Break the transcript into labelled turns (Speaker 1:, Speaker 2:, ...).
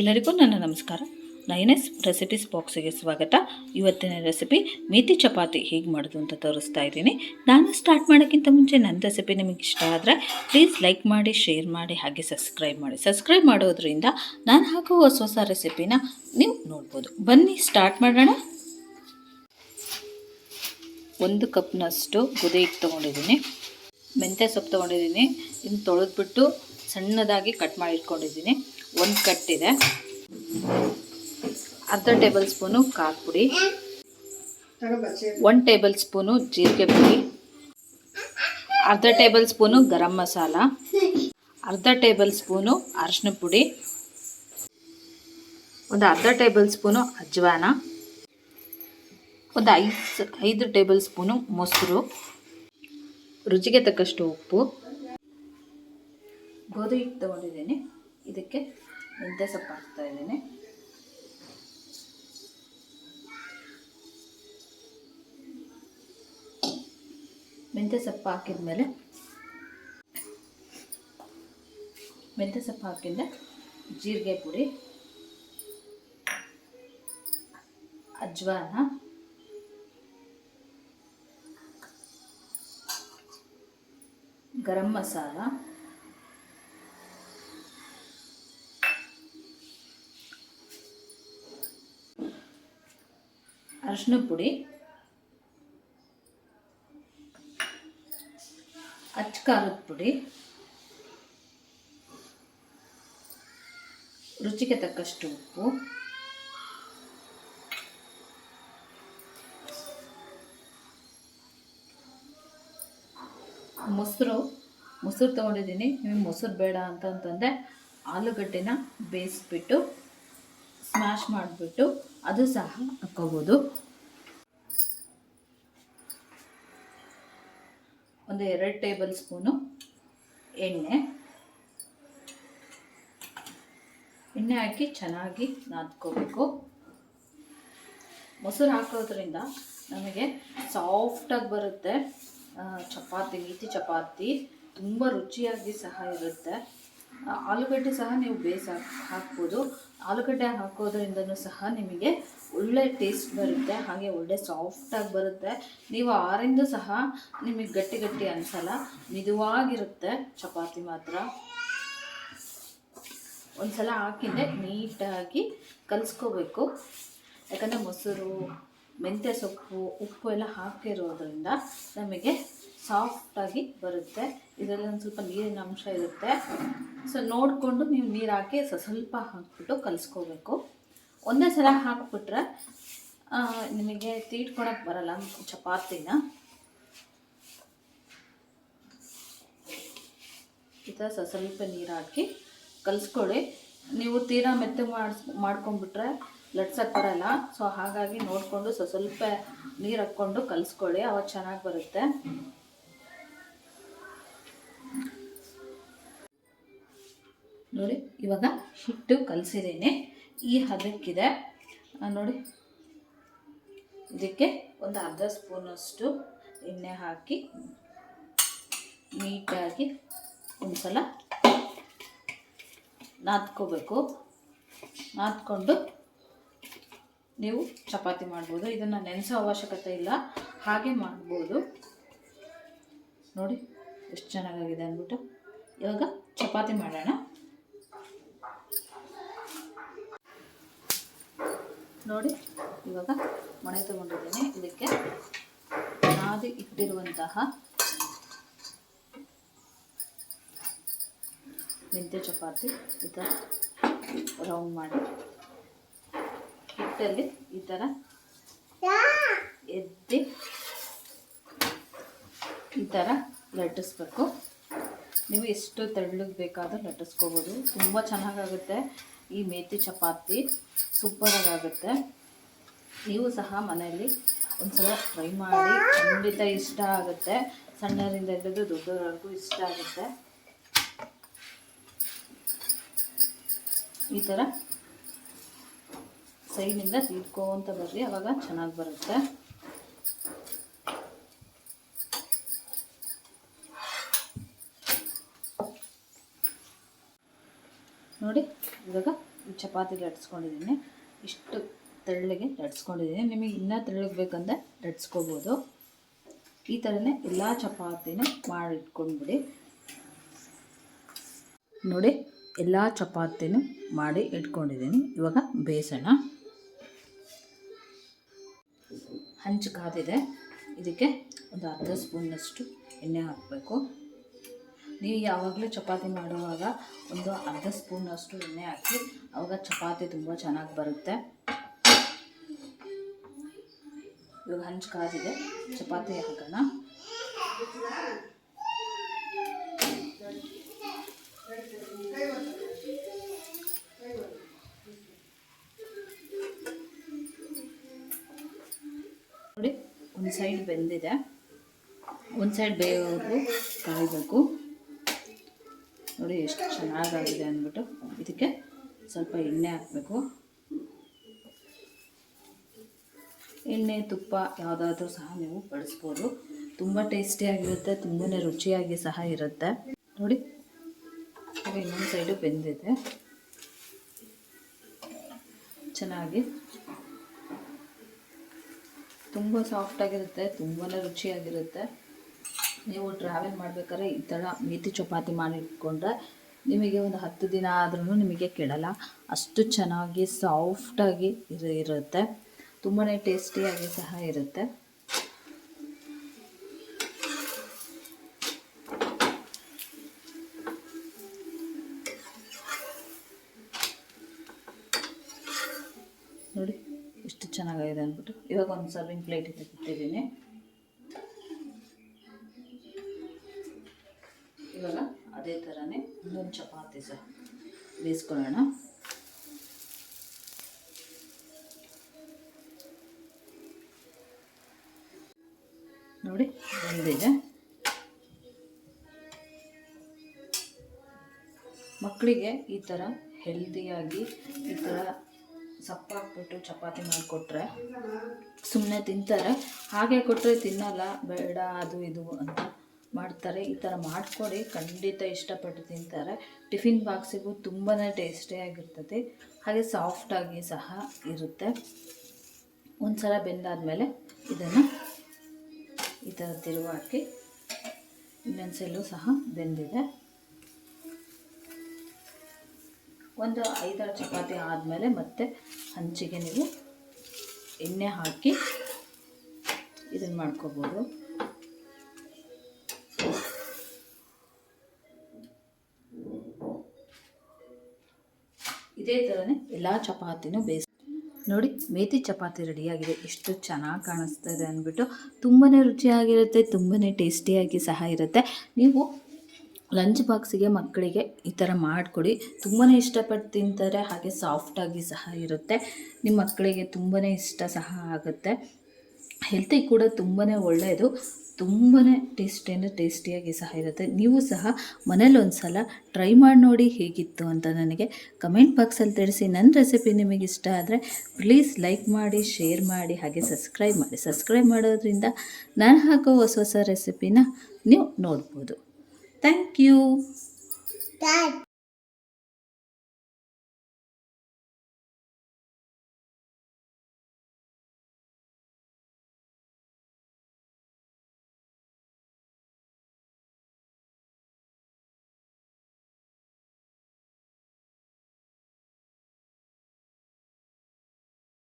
Speaker 1: ಎಲ್ಲರಿಗೂ ನನ್ನ ನಮಸ್ಕಾರ. ನೈನೆಸ್ ರೆಸಿಪೀಸ್ ಬಾಕ್ಸಿಗೆ ಸ್ವಾಗತ. ಇವತ್ತಿನ ರೆಸಿಪಿ ಮೇಥಿ ಚಪಾತಿ ಹೇಗೆ ಮಾಡೋದು ಅಂತ ತೋರಿಸ್ತಾ ಇದ್ದೀನಿ. ನಾನು ಸ್ಟಾರ್ಟ್ ಮಾಡೋಕ್ಕಿಂತ ಮುಂಚೆ ನನ್ನ ರೆಸಿಪಿ ನಿಮಗೆ ಇಷ್ಟ ಆದರೆ ಪ್ಲೀಸ್ ಲೈಕ್ ಮಾಡಿ, ಶೇರ್ ಮಾಡಿ, ಹಾಗೆ ಸಬ್ಸ್ಕ್ರೈಬ್ ಮಾಡಿ. ಸಬ್ಸ್ಕ್ರೈಬ್ ಮಾಡೋದ್ರಿಂದ ನಾನು ಹಾಕೋ ಹೊಸ ಹೊಸ ರೆಸಿಪಿನ ನೀವು ನೋಡ್ಬೋದು. ಬನ್ನಿ ಸ್ಟಾರ್ಟ್ ಮಾಡೋಣ. 1 ಕಪ್ನಷ್ಟು ಗೋಧಿ ಹಿಟ್ಟು ತೊಗೊಂಡಿದ್ದೀನಿ. ಮೆಂತ್ಯ ಸೊಪ್ಪು ತೊಗೊಂಡಿದ್ದೀನಿ. ಇನ್ನು ತೊಳೆದ್ಬಿಟ್ಟು ಸಣ್ಣದಾಗಿ ಕಟ್ ಮಾಡಿ ಇಟ್ಕೊಂಡಿದ್ದೀನಿ. 1 ಕಟ್ಟಿದೆ. ಅರ್ಧ ಟೇಬಲ್ ಸ್ಪೂನು ಖಾರ ಪುಡಿ, 1 ಟೇಬಲ್ ಸ್ಪೂನು ಜೀರಿಗೆ ಪುಡಿ, ಅರ್ಧ ಟೇಬಲ್ ಸ್ಪೂನು ಗರಂ ಮಸಾಲ, ಅರ್ಧ ಟೇಬಲ್ ಸ್ಪೂನು ಅರಿಶಿನ ಪುಡಿ, ಒಂದು ಅರ್ಧ ಟೇಬಲ್ ಸ್ಪೂನು ಅಜ್ವಾನ, ಒಂದು 5 ಟೇಬಲ್ ಸ್ಪೂನು ಮೊಸರು, ರುಚಿಗೆ ತಕ್ಕಷ್ಟು ಉಪ್ಪು. ಗೋಧಿ ಹಿಟ್ಟು ತೊಗೊಂಡಿದ್ದೀನಿ. ಇದಕ್ಕೆ ಮೆಂತ್ಯ ಸೊಪ್ಪು ಹಾಕ್ತಾ ಇದ್ದೀನಿ. ಮೆಂತ್ಯ ಸೊಪ್ಪು ಹಾಕಿದ್ಮೇಲೆ ಜೀರಿಗೆ ಪುಡಿ, ಅಜ್ವಾನ, ಗರಂ ಮಸಾಲ, ಅರಿಶಿನ ಪುಡಿ, ಅಚ್ಚ ಖಾರದ ಪುಡಿ, ರುಚಿಗೆ ತಕ್ಕಷ್ಟು ಉಪ್ಪು, ಮೊಸರು ತೊಗೊಂಡಿದ್ದೀನಿ. ನಿಮಗೆ ಮೊಸರು ಬೇಡ ಅಂತಂದರೆ ಆಲೂಗಡ್ಡೆನ ಬೇಯಿಸ್ಬಿಟ್ಟು ಸ್ಮ್ಯಾಶ್ ಮಾಡಿಬಿಟ್ಟು ಅದು ಸಹ ಹಾಕ್ಕೋಬೋದು. ಒಂದು 2 ಟೇಬಲ್ ಸ್ಪೂನು ಎಣ್ಣೆ ಹಾಕಿ ಚೆನ್ನಾಗಿ ನಾದ್ಕೋಬೇಕು. ಮೊಸರು ಹಾಕೋದ್ರಿಂದ ನಮಗೆ ಸಾಫ್ಟಾಗಿ ಬರುತ್ತೆ ಚಪಾತಿ. ಮೇಥಿ ಚಪಾತಿ ತುಂಬ ರುಚಿಯಾಗಿ ಸಹ ಇರುತ್ತೆ. ಆಲೂಗಡ್ಡೆ ಸಹ ನೀವು ಹಾಕ್ಬೋದು. ಆಲೂಗಡ್ಡೆ ಹಾಕೋದ್ರಿಂದನೂ ಸಹ ನಿಮಗೆ ಒಳ್ಳೆ ಟೇಸ್ಟ್ ಬರುತ್ತೆ, ಹಾಗೆ ಒಳ್ಳೆ ಸಾಫ್ಟಾಗಿ ಬರುತ್ತೆ. ನೀವು ಆರಿಂದ ಸಹ ನಿಮಗೆ ಗಟ್ಟಿ ಅನಿಸಲ್ಲ, ಮಿದುವಾಗಿರುತ್ತೆ ಚಪಾತಿ ಮಾತ್ರ. ಒಂದ್ಸಲ ಹಾಕಿದ್ರೆ ನೀಟಾಗಿ ಕಲಿಸ್ಕೋಬೇಕು. ಯಾಕಂದರೆ ಮೊಸರು, ಮೆಂತ್ಯ ಸೊಪ್ಪು, ಉಪ್ಪು ಎಲ್ಲ ಹಾಕಿರೋದ್ರಿಂದ ನಮಗೆ ಸಾಫ್ಟಾಗಿ ಬರುತ್ತೆ. ಇದರಲ್ಲಿ ಒಂದು ಸ್ವಲ್ಪ ನೀರಿನ ಅಂಶ ಇರುತ್ತೆ. ಸೊ ನೋಡಿಕೊಂಡು ನೀವು ನೀರು ಹಾಕಿ ಸ್ವಲ್ಪ ಹಾಕ್ಬಿಟ್ಟು ಕಲಿಸ್ಕೋಬೇಕು. ಒಂದೇ ಸಲ ಹಾಕ್ಬಿಟ್ರೆ ನಿಮಗೆ ತೀಡ್ಕೊಳಕ್ಕೆ ಬರಲ್ಲ ಚಪಾತಿನ. ಈ ಥರ ಸ್ವಲ್ಪ ನೀರು ಹಾಕಿ ಕಲಿಸ್ಕೊಳ್ಳಿ. ನೀವು ತೀರಾ ಮೆತ್ತಗೆ ಮಾಡ್ಕೊಂಡ್ಬಿಟ್ರೆ ಲಟ್ಸಕ್ಕೆ ಬರಲ್ಲ. ಸೊ ಹಾಗಾಗಿ ನೋಡಿಕೊಂಡು ಸ್ವಲ್ಪ ನೀರು ಹಾಕ್ಕೊಂಡು ಕಲಿಸ್ಕೊಳ್ಳಿ, ಅವಾಗ ಚೆನ್ನಾಗಿ ಬರುತ್ತೆ. ನೋಡಿ, ಇವಾಗ ಹಿಟ್ಟು ಕಲಸಿದ್ದೀನಿ. ಈ ಹದಕ್ಕಿದೆ ನೋಡಿ. ಇದಕ್ಕೆ ಒಂದು ಅರ್ಧ ಸ್ಪೂನಷ್ಟು ಎಣ್ಣೆ ಹಾಕಿ ನೀಟಾಗಿ ಒಂದ್ಸಲ ನಾದ್ಕೋಬೇಕು. ನಾದ್ಕೊಂಡು ನೀವು ಚಪಾತಿ ಮಾಡ್ಬೋದು. ಇದನ್ನು ನೆನೆಸೋ ಅವಶ್ಯಕತೆ ಇಲ್ಲ, ಹಾಗೆ ಮಾಡ್ಬೋದು. ನೋಡಿ ಎಷ್ಟು ಚೆನ್ನಾಗಿದೆ ಅಂದ್ಬಿಟ್ಟು. ಇವಾಗ ಚಪಾತಿ ಮಾಡೋಣ. ನೋಡಿ, ಇವಾಗ ಮಣೆ ತೊಗೊಂಡಿದ್ದೀನಿ. ಇದಕ್ಕೆ ನಾದಿ ಇಟ್ಟಿರುವಂತಹ ಮೆಂತ್ಯ ಚಪಾತಿ ಈ ಥರ ರೌಂಡ್ ಮಾಡಿ ಹಿಟ್ಟಲ್ಲಿ ಈ ಥರ ಎತ್ತಿ ಈ ಥರ ಲಟ್ಟಿಸ್ಬೇಕು. ನೀವು ಎಷ್ಟು ತೆಳ್ಳಗೆ ಬೇಕಾದರೂ ಲಟ್ಟಿಸ್ಕೋಬೋದು. ತುಂಬ ಚೆನ್ನಾಗಾಗುತ್ತೆ ಈ ಮೇಥಿ ಚಪಾತಿ, ಸೂಪರಾಗುತ್ತೆ. ನೀವು ಸಹ ಮನೆಯಲ್ಲಿ ಒಂದ್ಸಲ ಟ್ರೈ ಮಾಡಿ, ಖಂಡಿತ ಇಷ್ಟ ಆಗುತ್ತೆ. ಸಣ್ಣರಿಂದ ಹಿಡಿದು ದೊಡ್ಡವರೆಗೂ ಇಷ್ಟ ಆಗುತ್ತೆ. ಈ ಥರ ಸೈಡಿಂದ ತೀಡ್ಕೊಂತ ಬರ್ರಿ, ಅವಾಗ ಚೆನ್ನಾಗಿ ಬರುತ್ತೆ. ನೋಡಿ, ಇವಾಗ ಈ ಚಪಾತಿ ಲಟ್ಸ್ಕೊಂಡಿದ್ದೀನಿ. ಇಷ್ಟು ತೆಳ್ಳಗೆ ಲಟ್ಸ್ಕೊಂಡಿದ್ದೀನಿ. ನಿಮಗೆ ಇನ್ನೂ ತೆಳ್ಳಗೆ ಬೇಕಂದರೆ ಲಟ್ಸ್ಕೊಬೋದು. ಈ ಥರನೇ ಎಲ್ಲ ಚಪಾತಿನ ಮಾಡಿಟ್ಕೊಂಡ್ಬಿಡಿ. ನೋಡಿ, ಎಲ್ಲ ಚಪಾತಿನೂ ಮಾಡಿ ಇಟ್ಕೊಂಡಿದ್ದೀನಿ. ಇವಾಗ ಬೇಯಿಸೋಣ. ಹಂಚು ಕಾದಿದೆ. ಇದಕ್ಕೆ ಒಂದು ಅರ್ಧ ಸ್ಪೂನಷ್ಟು ಎಣ್ಣೆ ಹಾಕಬೇಕು. ನೀವು ಯಾವಾಗಲೂ ಚಪಾತಿ ಮಾಡುವಾಗ ಒಂದು ಅರ್ಧ ಸ್ಪೂನಷ್ಟು ಎಣ್ಣೆ ಹಾಕಿ, ಆವಾಗ ಚಪಾತಿ ತುಂಬ ಚೆನ್ನಾಗಿ ಬರುತ್ತೆ. ಇವಾಗ ಹಂಚು ಕಾದಿದೆ, ಚಪಾತಿ ಹಾಕೋಣ. ನೋಡಿ, ಒಂದು ಸೈಡ್ ಬೆಂದಿದೆ, ಒಂದು ಸೈಡ್ ಬೇಯೋವರೆಗೂ ಕಾಯಬೇಕು. ನೋಡಿ ಎಷ್ಟು ಚೆನ್ನಾಗಾಗಿದೆ ಅಂದ್ಬಿಟ್ಟು. ಇದಕ್ಕೆ ಸ್ವಲ್ಪ ಎಣ್ಣೆ ಹಾಕಬೇಕು. ಎಣ್ಣೆ ತುಪ್ಪ ಯಾವುದಾದ್ರೂ ಸಹ ನೀವು ಬಳಸ್ಬೋದು. ತುಂಬ ಟೇಸ್ಟಿಯಾಗಿರುತ್ತೆ, ತುಂಬಾ ರುಚಿಯಾಗಿ ಸಹ ಇರುತ್ತೆ. ನೋಡಿ, ಇನ್ನೊಂದು ಸೈಡು ಬೆಂದಿದೆ ಚೆನ್ನಾಗಿ. ತುಂಬ ಸಾಫ್ಟಾಗಿರುತ್ತೆ, ತುಂಬಾ ರುಚಿಯಾಗಿರುತ್ತೆ. ನೀವು ಟ್ರಾವೆಲ್ ಮಾಡಬೇಕಾದ್ರೆ ಈ ಥರ ಮೇಥಿ ಚಪಾತಿ ಮಾಡಿಟ್ಕೊಂಡ್ರೆ ನಿಮಗೆ ಒಂದು 10 ದಿನ ಆದ್ರೂ ನಿಮಗೆ ಕೆಡಲ್ಲ. ಅಷ್ಟು ಚೆನ್ನಾಗಿ ಸಾಫ್ಟಾಗಿ ಇರುತ್ತೆ, ತುಂಬಾ ಟೇಸ್ಟಿಯಾಗಿ ಸಹ ಇರುತ್ತೆ. ನೋಡಿ ಎಷ್ಟು ಚೆನ್ನಾಗಿದೆ ಅಂದ್ಬಿಟ್ಟು. ಇವಾಗ ಒಂದು ಸರ್ವಿಂಗ್ ಪ್ಲೇಟಿಗೆ ಇಟ್ಟಿದ್ದೀನಿ. ಇವಾಗ ಅದೇ ಥರನೇ ಇನ್ನೊಂದು ಚಪಾತಿ ಸಹ ಬೇಯಿಸ್ಕೊಳ್ಳೋಣ. ನೋಡಿ ಬಂದಿದೆ. ಮಕ್ಕಳಿಗೆ ಈ ಥರ ಹೆಲ್ದಿಯಾಗಿ ಈ ಥರ ಸಪ್ಪಾಕ್ಬಿಟ್ಟು ಚಪಾತಿ ಮಾಡಿಕೊಟ್ರೆ ಸುಮ್ಮನೆ ತಿಂತಾರೆ. ಹಾಗೆ ಕೊಟ್ಟರೆ ತಿನ್ನಲ್ಲ, ಬೇಡ ಅದು ಇದು ಅಂತ ಮಾಡ್ತಾರೆ. ಈ ಥರ ಮಾಡಿಕೊಡಿ, ಖಂಡಿತ ಇಷ್ಟಪಟ್ಟು ತಿಂತಾರೆ. ಟಿಫಿನ್ ಬಾಕ್ಸಿಗೂ ತುಂಬಾ ಟೇಸ್ಟಿಯಾಗಿರ್ತದೆ, ಹಾಗೆ ಸಾಫ್ಟಾಗಿ ಸಹ ಇರುತ್ತೆ. ಒಂದು ಸಲ ಬೆಂದಾದಮೇಲೆ ಇದನ್ನು ಈ ಥರ ತಿರುವು ಹಾಕಿ, ಇನ್ನೊಂದು ಸಲ ಸಹ ಬೆಂದಿದೆ. ಒಂದು 5-6 ಚಪಾತಿ ಆದಮೇಲೆ ಮತ್ತೆ ಹಂಚಿಗೆ ನೀವು ಎಣ್ಣೆ ಹಾಕಿ ಇದನ್ನು ಮಾಡ್ಕೋಬೋದು. ಇದೇ ಥರನೇ ಎಲ್ಲ ಚಪಾತಿನೂ ಬೇಯಿಸಿ ನೋಡಿ. ಮೇಥಿ ಚಪಾತಿ ರೆಡಿಯಾಗಿದೆ. ಎಷ್ಟು ಚೆನ್ನಾಗಿ ಕಾಣಿಸ್ತಾ ಇದೆ ಅಂದ್ಬಿಟ್ಟು. ತುಂಬಾ ರುಚಿಯಾಗಿರುತ್ತೆ, ತುಂಬಾ ಟೇಸ್ಟಿಯಾಗಿ ಸಹ ಇರುತ್ತೆ. ನೀವು ಲಂಚ್ ಬಾಕ್ಸಿಗೆ ಮಕ್ಕಳಿಗೆ ಈ ಥರ ಮಾಡಿಕೊಡಿ, ತುಂಬಾ ಇಷ್ಟಪಟ್ಟು ತಿಂತಾರೆ. ಹಾಗೆ ಸಾಫ್ಟಾಗಿ ಸಹ ಇರುತ್ತೆ. ನಿಮ್ಮ ಮಕ್ಕಳಿಗೆ ತುಂಬಾ ಇಷ್ಟ ಸಹ ಆಗುತ್ತೆ. ಹೆಲ್ತಿಗೆ ಕೂಡ ತುಂಬಾ ಒಳ್ಳೆಯದು, ತುಂಬಾ ಟೇಸ್ಟಿಯಾಗಿ ಸಹ ಇರುತ್ತೆ. ನೀವು ಸಹ ಮನೇಲಿ ಒಂದು ಸಲ ಟ್ರೈ ಮಾಡಿ ನೋಡಿ ಹೇಗಿತ್ತು ಅಂತ ನನಗೆ ಕಮೆಂಟ್ ಬಾಕ್ಸಲ್ಲಿ ತಿಳಿಸಿ. ನನ್ನ ರೆಸಿಪಿ ನಿಮಗೆ ಇಷ್ಟ ಆದರೆ ಪ್ಲೀಸ್ ಲೈಕ್ ಮಾಡಿ, ಶೇರ್ ಮಾಡಿ, ಹಾಗೆ ಸಬ್ಸ್ಕ್ರೈಬ್ ಮಾಡಿ. ಸಬ್ಸ್ಕ್ರೈಬ್ ಮಾಡೋದ್ರಿಂದ ನಾನು ಹಾಕೋ ಹೊಸ ರೆಸಿಪಿನ ನೀವು ನೋಡ್ಬೋದು. Thank you.